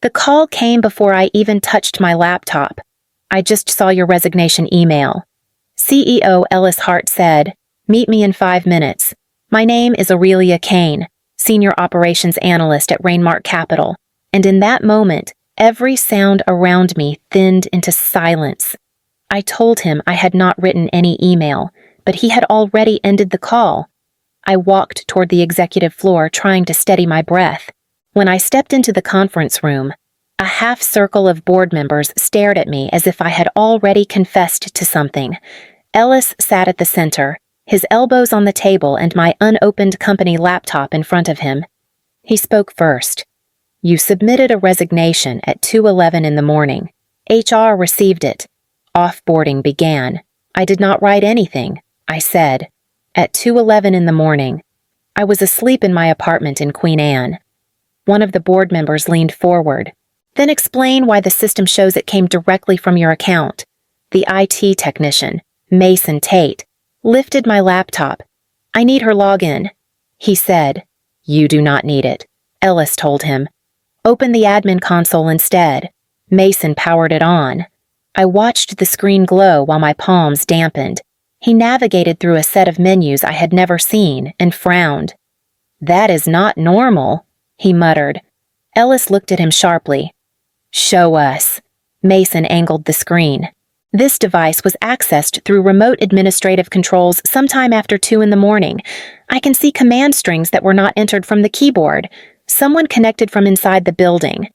The call came before I even touched my laptop. "I just saw your resignation email." CEO Ellis Hart said, "Meet me in 5 minutes. My name is Aurelia Kane, Senior Operations Analyst at Rainmark Capital." And in that moment, every sound around me thinned into silence. I told him I had not written any email, but he had already ended the call. I walked toward the executive floor, trying to steady my breath. When I stepped into the conference room, a half circle of board members stared at me as if I had already confessed to something. Ellis sat at the center, his elbows on the table and my unopened company laptop in front of him. He spoke first. "You submitted a resignation at 2:11 in the morning. HR received it. Offboarding began. I did not write anything," I said. "At 2:11 in the morning. I was asleep in my apartment in Queen Anne." One of the board members leaned forward. "Then explain why the system shows it came directly from your account." The IT technician, Mason Tate, lifted my laptop. "I need her login," he said. "You do not need it," Ellis told him. "Open the admin console instead." Mason powered it on. I watched the screen glow while my palms dampened. He navigated through a set of menus I had never seen and frowned. "That is not normal," he muttered. Ellis looked at him sharply. "Show us." Mason angled the screen. This device was accessed through remote administrative controls sometime after 2 in the morning. I can see command strings that were not entered from the keyboard. Someone connected from inside the building.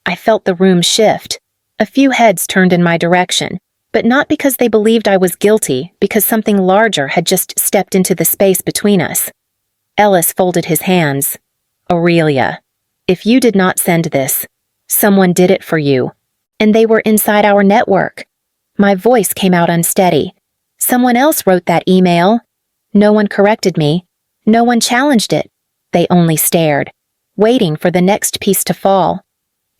I felt the room shift. A few heads turned in my direction, but not because they believed I was guilty, because something larger had just stepped into the space between us. Ellis folded his hands. "Aurelia, if you did not send this, someone did it for you, and they were inside our network." My voice came out unsteady. "Someone else wrote that email." No one corrected me. No one challenged it. They only stared, waiting for the next piece to fall.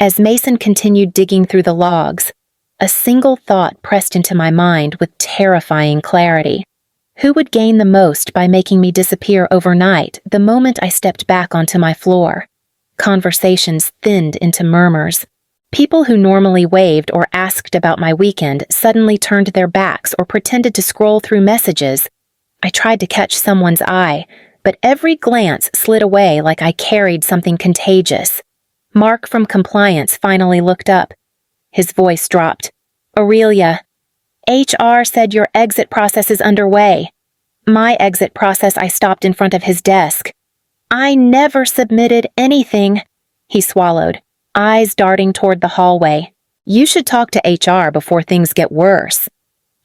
As Mason continued digging through the logs, a single thought pressed into my mind with terrifying clarity. Who would gain the most by making me disappear overnight the moment I stepped back onto my floor? Conversations thinned into murmurs. People who normally waved or asked about my weekend suddenly turned their backs or pretended to scroll through messages. I tried to catch someone's eye, but every glance slid away like I carried something contagious. Mark from compliance finally looked up. His voice dropped. "Aurelia, HR said your exit process is underway." My exit process, I stopped in front of his desk. "I never submitted anything," he swallowed, eyes darting toward the hallway. "You should talk to HR before things get worse."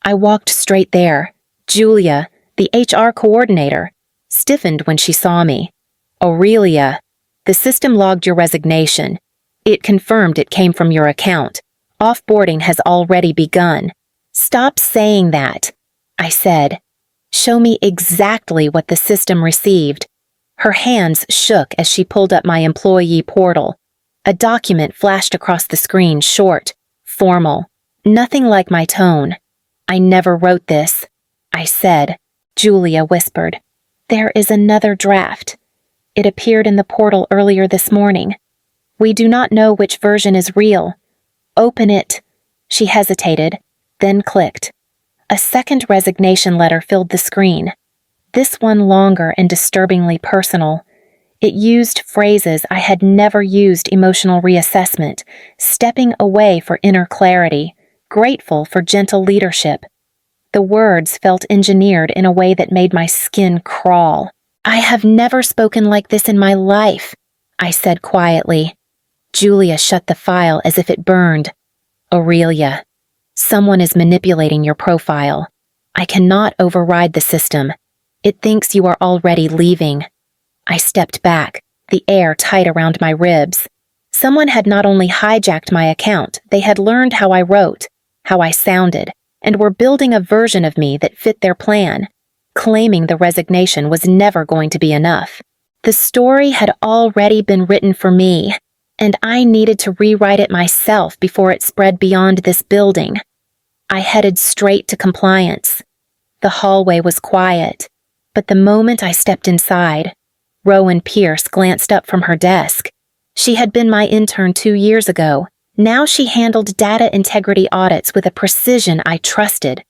I walked straight there. Julia, the HR coordinator, stiffened when she saw me. "Aurelia, the system logged your resignation. It confirmed it came from your account. Offboarding has already begun." "Stop saying that," I said. "Show me exactly what the system received." Her hands shook as she pulled up my employee portal. A document flashed across the screen, short, formal, nothing like my tone. "I never wrote this," I said. Julia whispered. "There is another draft. It appeared in the portal earlier this morning. We do not know which version is real. Open it." She hesitated, then clicked. A second resignation letter filled the screen. This one longer and disturbingly personal. It used phrases I had never used: emotional reassessment, stepping away for inner clarity, grateful for gentle leadership. The words felt engineered in a way that made my skin crawl. "I have never spoken like this in my life," I said quietly. Julia shut the file as if it burned. "Aurelia, someone is manipulating your profile. I cannot override the system. It thinks you are already leaving." I stepped back, the air tight around my ribs. Someone had not only hijacked my account, they had learned how I wrote, how I sounded, and were building a version of me that fit their plan. Claiming the resignation was never going to be enough. The story had already been written for me, and I needed to rewrite it myself before it spread beyond this building. I headed straight to compliance. The hallway was quiet, but the moment I stepped inside, Rowan Pierce glanced up from her desk. She had been my intern 2 years ago. Now she handled data integrity audits with a precision I trusted.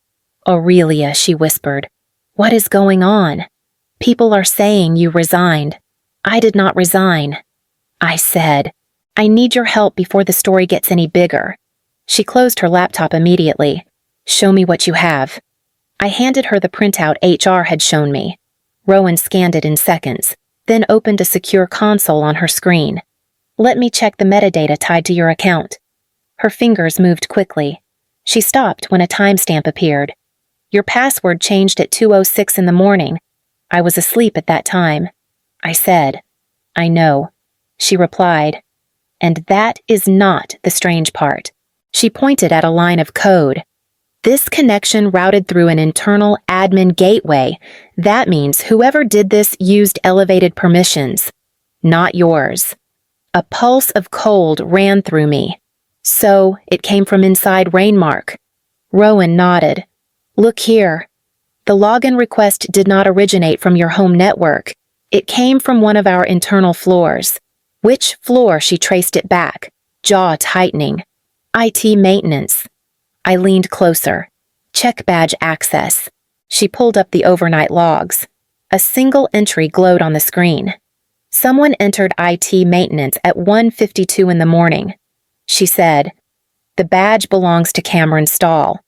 "Aurelia," she whispered, "what is going on? People are saying you resigned." "I did not resign." I said, "I need your help before the story gets any bigger." She closed her laptop immediately. "Show me what you have." I handed her the printout HR had shown me. Rowan scanned it in seconds, then opened a secure console on her screen. "Let me check the metadata tied to your account." Her fingers moved quickly. She stopped when a timestamp appeared. "Your password changed at 2:06 in the morning. I was asleep at that time." I said, "I know." She replied, "And that is not the strange part." She pointed at a line of code. "This connection routed through an internal admin gateway. That means whoever did this used elevated permissions. Not yours." A pulse of cold ran through me. "So, it came from inside Rainmark." Rowan nodded. "Look here. The login request did not originate from your home network. It came from one of our internal floors." Which floor? She traced it back, jaw tightening. "IT maintenance." I leaned closer. "Check badge access." She pulled up the overnight logs. A single entry glowed on the screen. Someone entered IT maintenance at 1:52 in the morning. She said, "The badge belongs to Cameron Stahl.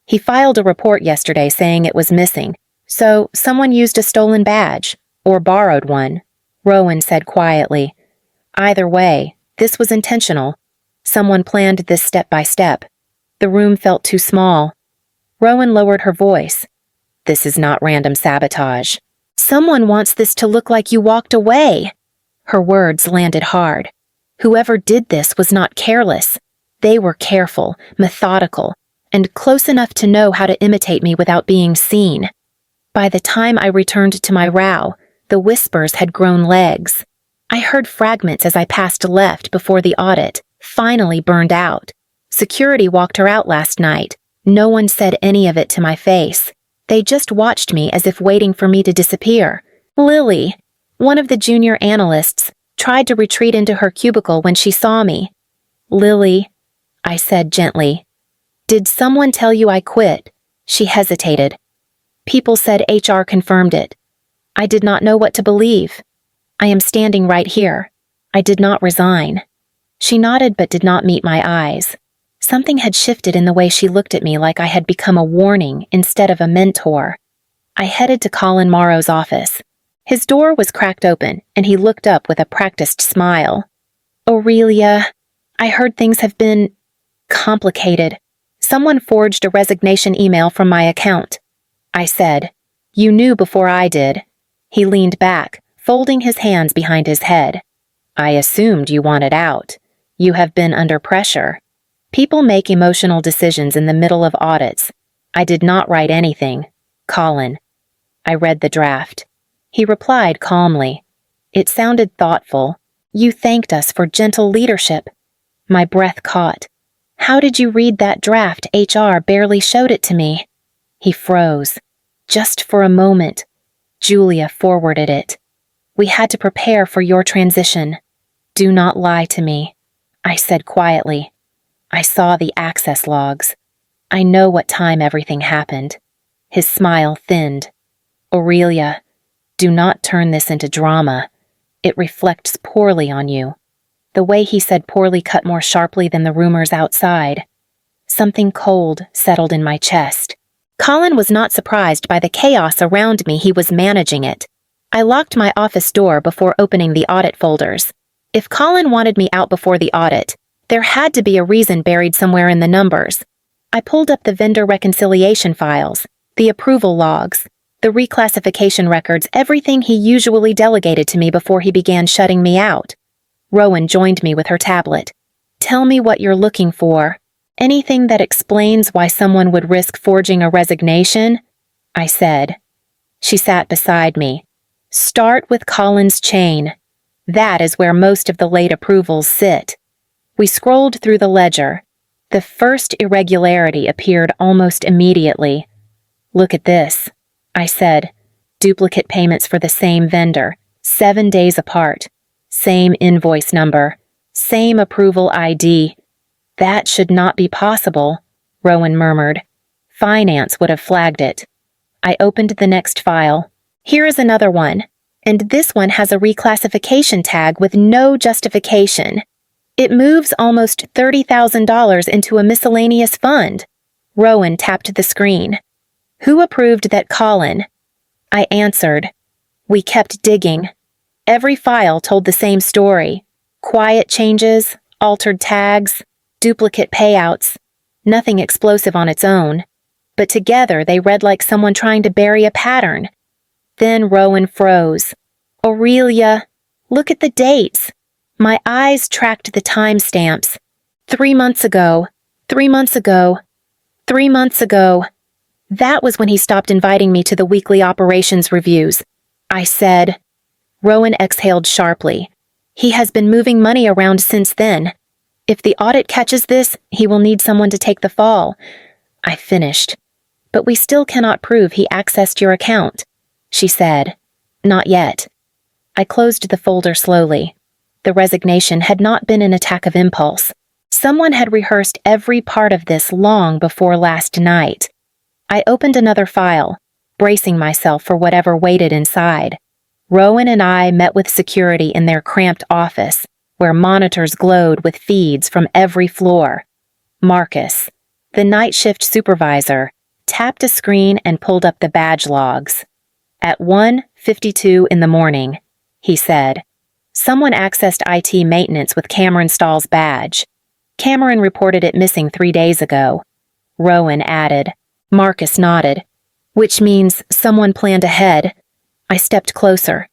He filed a report yesterday saying it was missing, so someone used a stolen badge, or borrowed one." Rowan said quietly, "Either way, this was intentional. Someone planned this step by step." The room felt too small. Rowan lowered her voice. "This is not random sabotage. Someone wants this to look like you walked away." Her words landed hard. Whoever did this was not careless. They were careful, methodical, and close enough to know how to imitate me without being seen. By the time I returned to my row, the whispers had grown legs. I heard fragments as I passed left before the audit finally burned out. Security walked her out last night. No one said any of it to my face. They just watched me as if waiting for me to disappear. Lily, one of the junior analysts, tried to retreat into her cubicle when she saw me. "Lily," I said gently, "did someone tell you I quit?" She hesitated. "People said HR confirmed it." I did not know what to believe. "I am standing right here. I did not resign." She nodded but did not meet my eyes. Something had shifted in the way she looked at me, like I had become a warning instead of a mentor. I headed to Colin Morrow's office. His door was cracked open, and he looked up with a practiced smile. "Aurelia, I heard things have been complicated. Someone forged a resignation email from my account." I said, "You knew before I did." He leaned back, folding his hands behind his head. "I assumed you wanted out. You have been under pressure. People make emotional decisions in the middle of audits. I did not write anything. Colin." I read the draft. He replied calmly. It sounded thoughtful. "You thanked us for gentle leadership." My breath caught. "How did you read that draft? HR barely showed it to me." He froze. "Just for a moment. Julia forwarded it. We had to prepare for your transition. Do not lie to me," I said quietly. "I saw the access logs. I know what time everything happened." His smile thinned. "Aurelia, do not turn this into drama. It reflects poorly on you." The way he said poorly cut more sharply than the rumors outside. Something cold settled in my chest. Colin was not surprised by the chaos around me. He was managing it. I locked my office door before opening the audit folders. If Colin wanted me out before the audit, there had to be a reason buried somewhere in the numbers. I pulled up the vendor reconciliation files, the approval logs, the reclassification records, everything he usually delegated to me before he began shutting me out. Rowan joined me with her tablet. "Tell me what you're looking for. Anything that explains why someone would risk forging a resignation?" I said. She sat beside me. "Start with Colin's chain. That is where most of the late approvals sit." We scrolled through the ledger. The first irregularity appeared almost immediately. "Look at this," I said. "Duplicate payments for the same vendor, 7 days apart. Same invoice number. Same approval ID. That should not be possible, Rowan murmured. Finance would have flagged it. I opened the next file. Here is another one, and this one has a reclassification tag with no justification. It moves almost $30,000 into a miscellaneous fund. Rowan tapped the screen. Who approved that, Colin? I answered. We kept digging. Every file told the same story. Quiet changes, altered tags, duplicate payouts. Nothing explosive on its own. But together they read like someone trying to bury a pattern. Then Rowan froze. Aurelia, look at the dates. My eyes tracked the timestamps. 3 months ago, 3 months ago, 3 months ago. That was when he stopped inviting me to the weekly operations reviews. I said. Rowan exhaled sharply. He has been moving money around since then. If the audit catches this, he will need someone to take the fall. I finished. But we still cannot prove he accessed your account, she said. Not yet. I closed the folder slowly. The resignation had not been an attack of impulse. Someone had rehearsed every part of this long before last night. I opened another file, bracing myself for whatever waited inside. Rowan and I met with security in their cramped office, where monitors glowed with feeds from every floor. Marcus, the night shift supervisor, tapped a screen and pulled up the badge logs. At 1:52 in the morning, he said, someone accessed IT maintenance with Cameron Stahl's badge. Cameron reported it missing 3 days ago. Rowan added. Marcus nodded. Which means someone planned ahead. I stepped closer.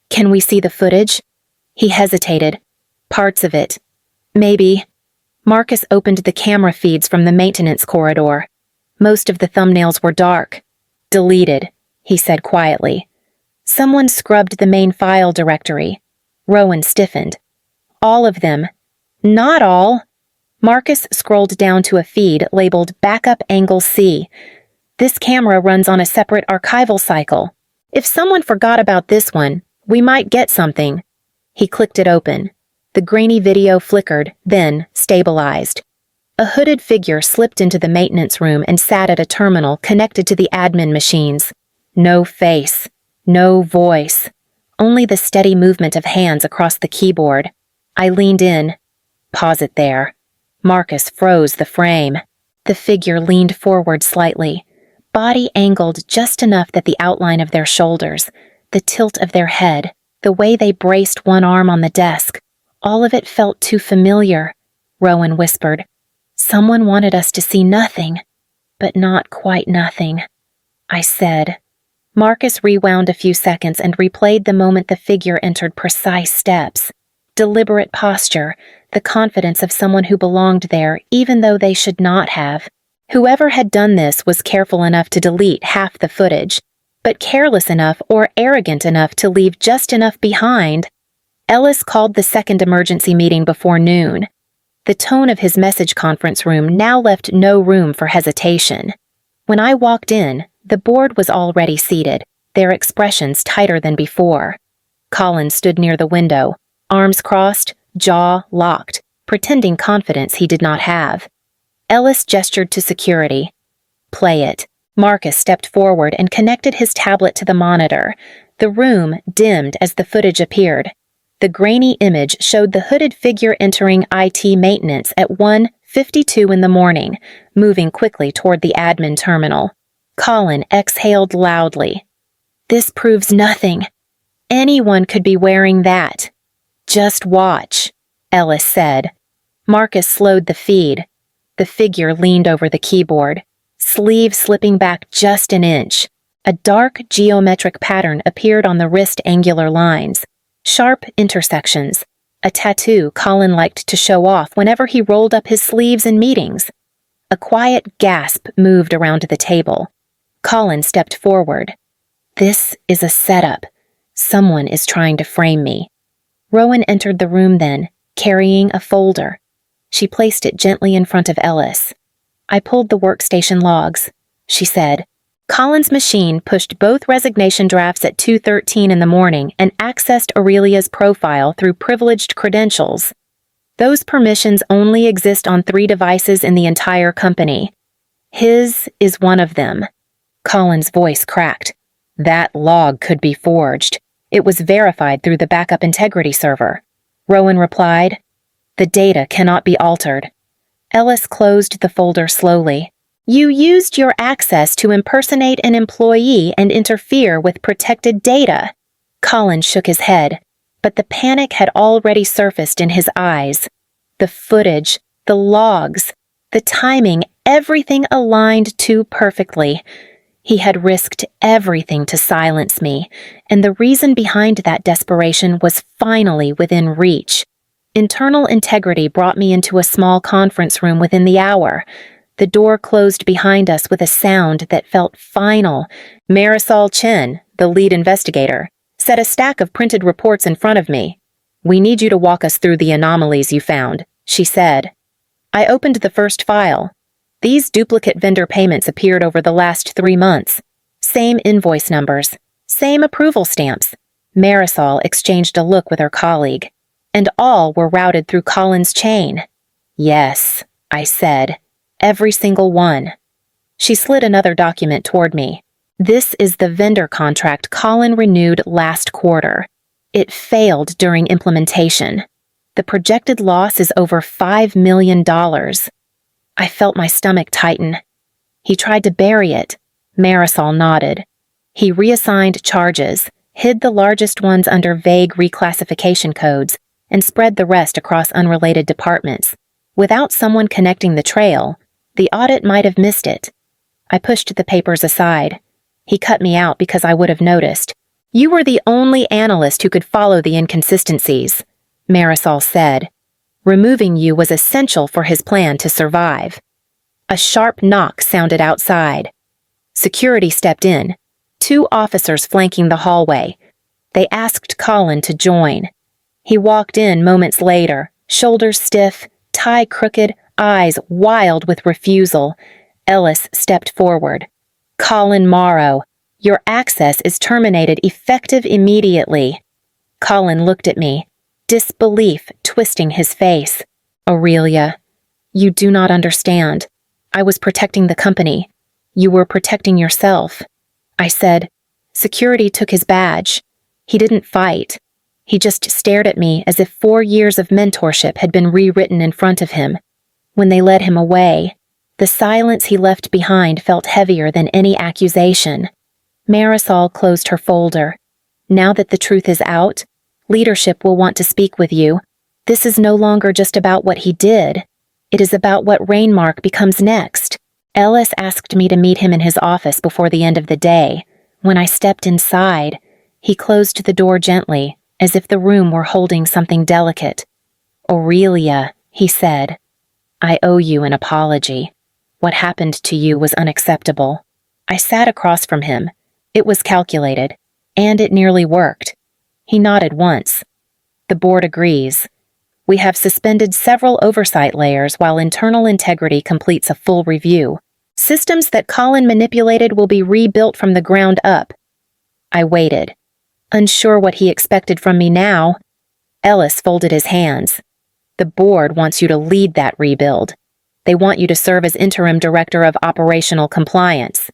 Can we see the footage? He hesitated. Parts of it. Maybe. Marcus opened the camera feeds from the maintenance corridor. Most of the thumbnails were dark. Deleted, he said quietly. Someone scrubbed the main file directory. Rowan stiffened. All of them. Not all. Marcus scrolled down to a feed labeled Backup Angle C. This camera runs on a separate archival cycle. If someone forgot about this one, we might get something. He clicked it open. The grainy video flickered, then stabilized. A hooded figure slipped into the maintenance room and sat at a terminal connected to the admin machines. No face. No voice. Only the steady movement of hands across the keyboard. I leaned in. Pause it there. Marcus froze the frame. The figure leaned forward slightly, body angled just enough that the outline of their shoulders, the tilt of their head, the way they braced one arm on the desk, all of it felt too familiar, Rowan whispered. Someone wanted us to see nothing, but not quite nothing, I said. Marcus rewound a few seconds and replayed the moment the figure entered precise steps. Deliberate posture, the confidence of someone who belonged there even though they should not have. Whoever had done this was careful enough to delete half the footage, but careless enough or arrogant enough to leave just enough behind. Ellis called the second emergency meeting before noon. The tone of his message conference room now left no room for hesitation. When I walked in, the board was already seated, their expressions tighter than before. Colin stood near the window, arms crossed, jaw locked, pretending confidence he did not have. Ellis gestured to security. Play it. Marcus stepped forward and connected his tablet to the monitor. The room dimmed as the footage appeared. The grainy image showed the hooded figure entering IT maintenance at 1:52 in the morning, moving quickly toward the admin terminal. Colin exhaled loudly. This proves nothing. Anyone could be wearing that. Just watch, Ellis said. Marcus slowed the feed. The figure leaned over the keyboard, sleeve slipping back just an inch. A dark geometric pattern appeared on the wrist angular lines, sharp intersections, a tattoo Colin liked to show off whenever he rolled up his sleeves in meetings. A quiet gasp moved around the table. Colin stepped forward. This is a setup. Someone is trying to frame me. Rowan entered the room then, carrying a folder. She placed it gently in front of Ellis. I pulled the workstation logs, she said. Colin's machine pushed both resignation drafts at 2:13 in the morning and accessed Aurelia's profile through privileged credentials. Those permissions only exist on 3 devices in the entire company. His is one of them. Colin's voice cracked. That log could be forged. It was verified through the backup integrity server. Rowan replied, "The data cannot be altered." Ellis closed the folder slowly. "You used your access to impersonate an employee and interfere with protected data." Colin shook his head, but the panic had already surfaced in his eyes. The footage, the logs, the timing, everything aligned too perfectly. He had risked everything to silence me, and the reason behind that desperation was finally within reach. Internal integrity brought me into a small conference room within the hour. The door closed behind us with a sound that felt final. Marisol Chen, the lead investigator, set a stack of printed reports in front of me. "We need you to walk us through the anomalies you found," she said. I opened the first file. These duplicate vendor payments appeared over the last 3 months. Same invoice numbers, same approval stamps. Marisol exchanged a look with her colleague, and all were routed through Colin's chain. "Yes," I said, "every single one." She slid another document toward me. "This is the vendor contract Colin renewed last quarter. It failed during implementation. The projected loss is over $5 million. I felt my stomach tighten. "He tried to bury it." Marisol nodded. "He reassigned charges, hid the largest ones under vague reclassification codes, and spread the rest across unrelated departments. Without someone connecting the trail, the audit might have missed it." I pushed the papers aside. He cut me out because I would have noticed. "You were the only analyst who could follow the inconsistencies," Marisol said. "Removing you was essential for his plan to survive." A sharp knock sounded outside. Security stepped in, 2 officers flanking the hallway. They asked Colin to join. He walked in moments later, shoulders stiff, tie crooked, eyes wild with refusal. Ellis stepped forward. "Colin Morrow, your access is terminated effective immediately." Colin looked at me, disbelief twisting his face. "Aurelia, you do not understand. I was protecting the company. You were protecting yourself." I said. Security took his badge. He didn't fight. He just stared at me as if 4 years of mentorship had been rewritten in front of him. When they led him away, the silence he left behind felt heavier than any accusation. Marisol closed her folder. "Now that the truth is out, leadership will want to speak with you. This is no longer just about what he did. It is about what Rainmark becomes next." Ellis asked me to meet him in his office before the end of the day. When I stepped inside, he closed the door gently, as if the room were holding something delicate. "Aurelia," he said, "I owe you an apology. What happened to you was unacceptable." I sat across from him. It was calculated, and it nearly worked. He nodded once. "The board agrees. We have suspended several oversight layers while internal integrity completes a full review. Systems that Colin manipulated will be rebuilt from the ground up." I waited, unsure what he expected from me now. Ellis folded his hands. "The board wants you to lead that rebuild. They want you to serve as interim director of operational compliance."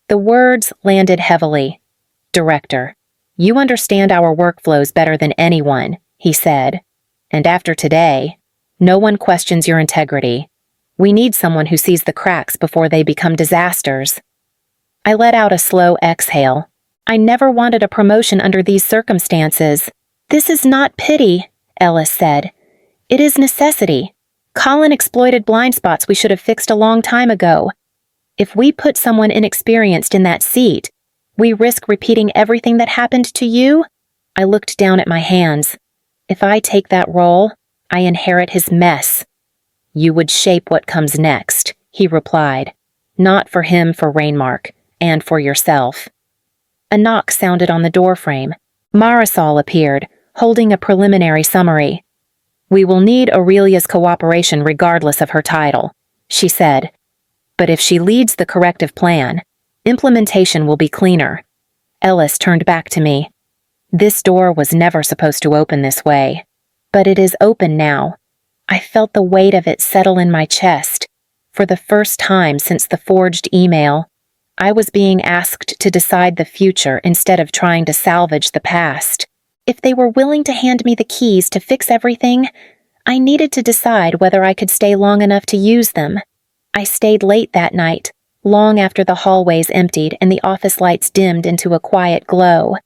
The words landed heavily. "Director, you understand our workflows better than anyone," he said. "And after today, no one questions your integrity. We need someone who sees the cracks before they become disasters." I let out a slow exhale. I never wanted a promotion under these circumstances. "This is not pity," Ellis said. "It is necessity. Colin exploited blind spots we should have fixed a long time ago. If we put someone inexperienced in that seat, we risk repeating everything that happened to you." I looked down at my hands. "If I take that role, I inherit his mess." "You would shape what comes next," he replied. "Not for him, for Rainmark, and for yourself." A knock sounded on the doorframe. Marisol appeared, holding a preliminary summary. "We will need Aurelia's cooperation regardless of her title," she said. "But if she leads the corrective plan, implementation will be cleaner." Ellis turned back to me. "This door was never supposed to open this way, but it is open now. I felt the weight of it settle in my chest. For the first time since the forged email, I was being asked to decide the future instead of trying to salvage the past. If they were willing to hand me the keys to fix everything, I needed to decide whether I could stay long enough to use them. I stayed late that night, long after the hallways emptied and the office lights dimmed into a quiet glow.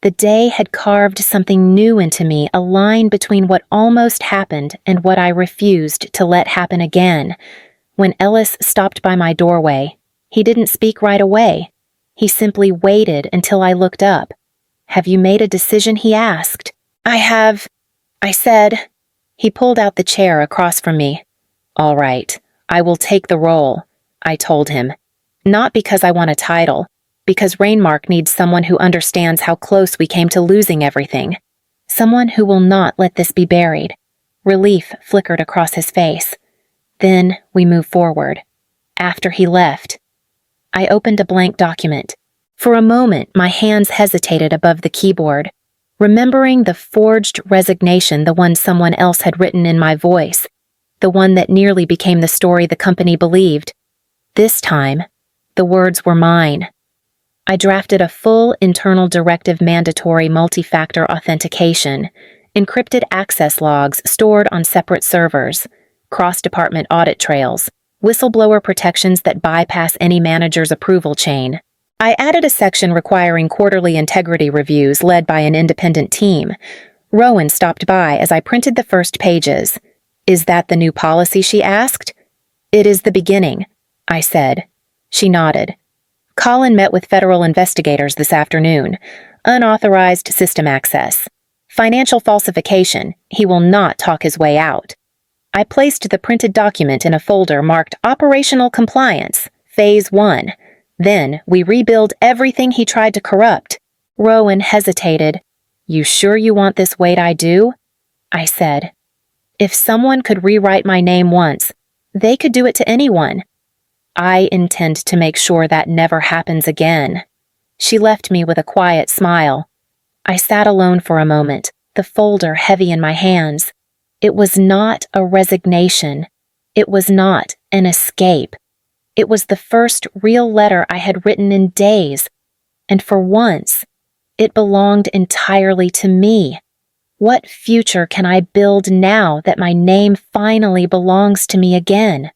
The day had carved something new into me, a line between what almost happened and what I refused to let happen again. When Ellis stopped by my doorway, he didn't speak right away. He simply waited until I looked up. "Have you made a decision?" he asked. "I have," I said. He pulled out the chair across from me. "All right, I will take the role," I told him. "Not because I want a title, because Rainmark needs someone who understands how close we came to losing everything. Someone who will not let this be buried." Relief flickered across his face. Then we moved forward. After he left, I opened a blank document. For a moment, my hands hesitated above the keyboard, remembering the forged resignation, the one someone else had written in my voice, the one that nearly became the story the company believed. This time, the words were mine. I drafted a full internal directive mandatory multi-factor authentication, encrypted access logs stored on separate servers, cross-department audit trails, whistleblower protections that bypass any manager's approval chain. I added a section requiring quarterly integrity reviews led by an independent team. Rowan stopped by as I printed the first pages. "Is that the new policy?" she asked. "It is the beginning," I said. She nodded. "Colin met with federal investigators this afternoon. Unauthorized system access. Financial falsification. He will not talk his way out." I placed the printed document in a folder marked Operational Compliance, Phase 1. Then we rebuild everything he tried to corrupt. Rowan hesitated. "You sure you want this weight I do?" I said. "If someone could rewrite my name once, they could do it to anyone. I intend to make sure that never happens again." She left me with a quiet smile. I sat alone for a moment, the folder heavy in my hands. It was not a resignation. It was not an escape. It was the first real letter I had written in days, and for once, it belonged entirely to me. What future can I build now that my name finally belongs to me again?